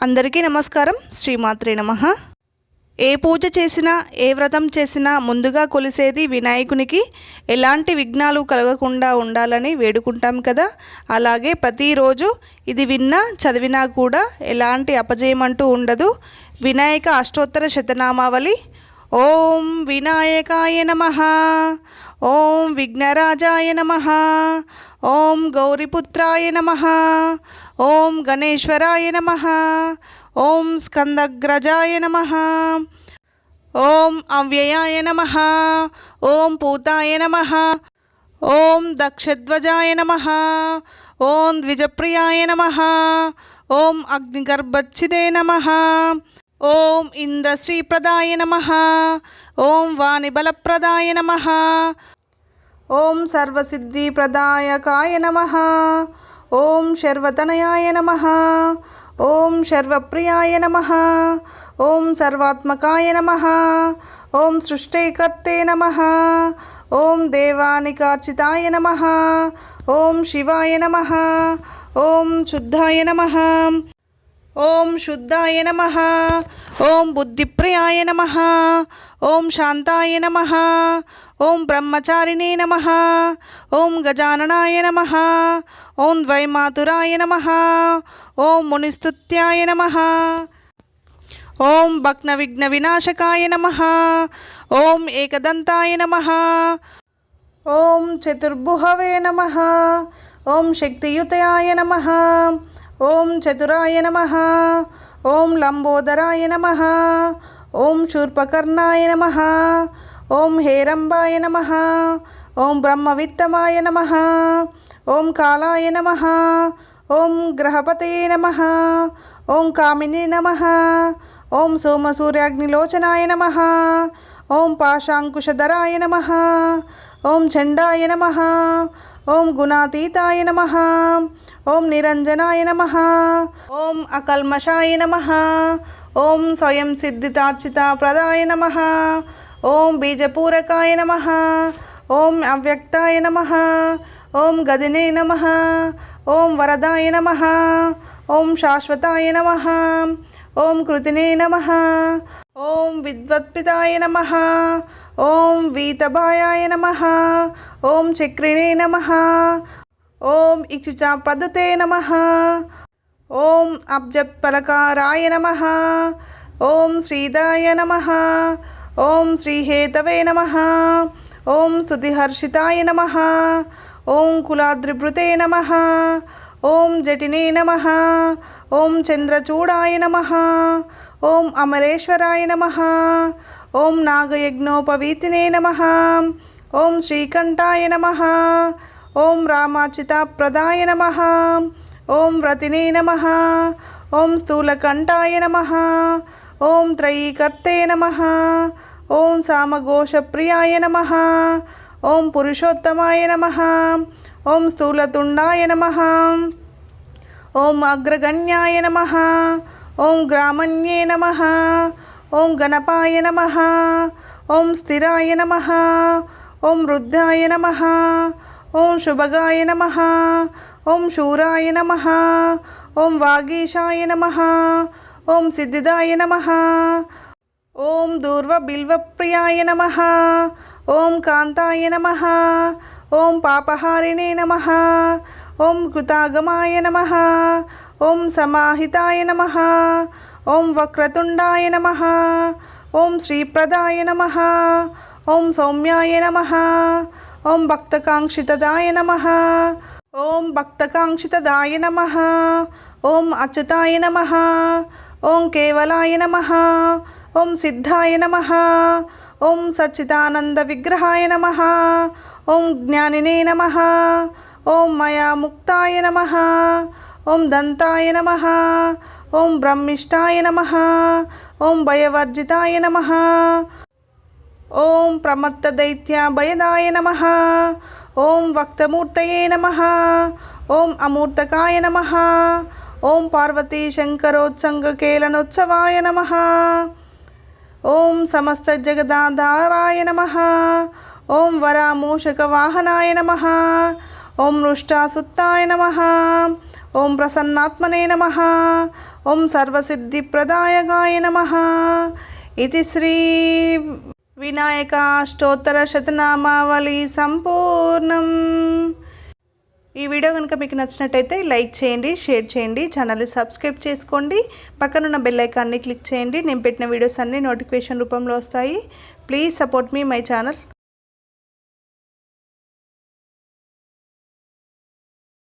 అందరికీ నమస్కారం. శ్రీమాత్రే నమః. ఏ పూజ చేసినా ఏ వ్రతం చేసినా ముందుగా కొలిసేది వినాయకునికి ఎలాంటి విఘ్నాలు కలగకుండా ఉండాలని వేడుకుంటాం కదా. అలాగే ప్రతిరోజు ఇది విన్నా చదివినా కూడా ఎలాంటి అపజయం అంటూ ఉండదు. వినాయక అష్టోత్తర శతనామావళి. ఓం వినాయకాయ నమః, ఓం విఘ్నరాజాయ నమః, ఓం గౌరీపుత్రాయ నమః, ఓం గణేశ్వరాయ నమః, ఓం స్కందగ్రజాయ నమః, ఓం అవ్యయాయ నమః, ఓం పూతాయ నమః, ఓం దక్షధ్వజాయ నమః, ఓం ద్విజప్రియాయ నమః, ఓం అగ్నిగర్భచ్ఛిదే నమః, ఓం ఇంద్రశ్రీప్రదాయ నమః, ఓం వాణిబలప్రదాయ నమః, ఓం సర్వసిద్ధిప్రదాయకాయ నమః, ఓం శర్వతనయాయ నమః, ఓం శర్వప్రియాయ నమః, ఓం సర్వాత్మకాయ నమః, ఓం సృష్టికర్తే నమః, ఓం దేవానికార్చితాయ నమః, ఓం శివాయ నమః, ఓం శుద్ధాయ నమః, ఓం శుద్ధాయ నమః, ఓం బుద్ధిప్రియాయ నమః, ఓం శాంతాయ నమః, ఓం బ్రహ్మచారిణే నమః, ఓం గజాననాయ నమః, ఓం ద్వైమాతురాయ నమః, ఓం మునిస్తుత్యాయ నమః, ఓం భగ్న విఘ్న వినాశకాయ నమః, ఓం ఏకదంతాయ నమః, ఓం చతుర్భుహవే నమః, ఓం శక్తియుతయాయ నమః, ఓం చతురాయ నమః, ఓం లంబోదరాయ నమః, ఓం శూర్పకర్ణాయ నమః, ఓం హేరంబాయ నమః, ఓం బ్రహ్మవిత్తమాయ నమః, ఓం కాలాయ నమః, ఓం గ్రహపతయే నమః, ఓం కామినే నమః, ఓం సోమసూర్యాగ్నిలోచనాయ నమః, ఓం పాశాంకుశధరాయ నమః, ఓం చండాయ నమః, ఓం గుణాతీతాయ నమః, ఓం నిరంజనాయ నమః, ఓం అకల్మషాయ నమః, ఓం స్వయం సిద్ధితార్చితాప్రదాయ నమః, ఓం బీజపూరకాయ నమః, ఓం అవ్యక్తాయ నమః, ఓం గదినే నమః, ఓం వరదాయ నమః, ఓం శాశ్వతాయ నమః, ఓం కృతినే నమః, ఓం విద్వత్పితాయ నమః, ఓం వీతభాయాయ నమః, ఓం చక్రిణే నమః, ఓం ఇక్షుచాప్రదుతే నమః, ఓం అబ్జపలకారాయ నమః, ఓం శ్రీదాయ నమః, ఓం శ్రీహేతవే నమః, ఓం స్తుతిహర్షితాయ నమః, ఓం కులాద్రిభృతే నమః, ఓం జటినే నమః, ఓం చంద్రచూడాయ నమః, ఓం అమరేశ్వరాయ నమః, ఓం నాగయజ్ఞోపవీతినే నమః, ఓం శ్రీకంఠాయ నమః, ఓం రామార్చితాప్రదాయ నమః, ఓం వ్రతినే నమః, ఓం స్థూలకంఠాయ నమః, ఓం త్రయీకర్తే నమః, ఓం సామఘోషప్రియాయ నమః, ఓం పురుషోత్తమాయ నమః, ఓం స్థూలతుండాయ నమః, ఓం అగ్రగణ్యాయ నమః, ఓం గ్రామణ్యే నమః, ఓం గణపాయ నమః, ఓం స్థిరాయ నమః, ఓం వృద్ధాయ నమః, ఓం శుభగాయ నమః, ఓం శూరాయ నమః, ఓం వాగీశాయ నమః, ఓం సిద్ధిదాయ నమః, ఓం దూర్వ బిల్వప్రియాయ నమః, ఓం కాంతాయ నమః, ఓం పాపహారిణే నమః, ఓం కృతాగమాయ నమః, ఓం సమాహితాయ నమః, ఓం వక్రతుండాయ నమః, ఓం శ్రీప్రదాయ నమః, ఓం సౌమ్యాయ నమః, ఓం భక్తకాంక్షితదాయ నమః, ఓం భక్తకాంక్షితదాయ నమః, ఓం అచ్యుతాయ నమః, ఓం కేవలాయ నమః, ఓం సిద్ధాయ నమః, ఓం సచ్చిదానంద విగ్రహాయ నమః, ఓం జ్ఞానినే నమః, ఓం మయా ముక్తాయ నమః, ఓం దంతాయ నమః, ఓం బ్రహ్మిష్టాయ నమః, ఓం భయవర్జితాయ నమః, ఓం ప్రమత్తదైత్యభయదాయ నమః, ఓం వక్తమూర్తయే నమః, ఓం అమూర్తకాయ నమః, ఓం పార్వతీ శంకరోత్సంగకేళనోత్సవాయ నమః, ఓం సమస్త జగదాధారాయ నమః, ఓం వరామూషకవాహనాయ నమః, ఓం మృష్టాసుత్తాయ నమః, ఓం ప్రసన్నాత్మనే నమః. ఓం సర్వసిద్ధిప్రదాయకాయ నమః. ఇది శ్రీ వినాయక అష్టోత్తర శతనామావళి సంపూర్ణం. ఈ వీడియో కనుక మీకు నచ్చినట్టయితే లైక్ చేయండి, షేర్ చేయండి, ఛానల్ని సబ్స్క్రైబ్ చేసుకోండి, పక్కనున్న బెల్ ఐకాన్ని క్లిక్ చేయండి. నేను పెట్టిన వీడియోస్ అన్నీ నోటిఫికేషన్ రూపంలో వస్తాయి. Please support me my channel.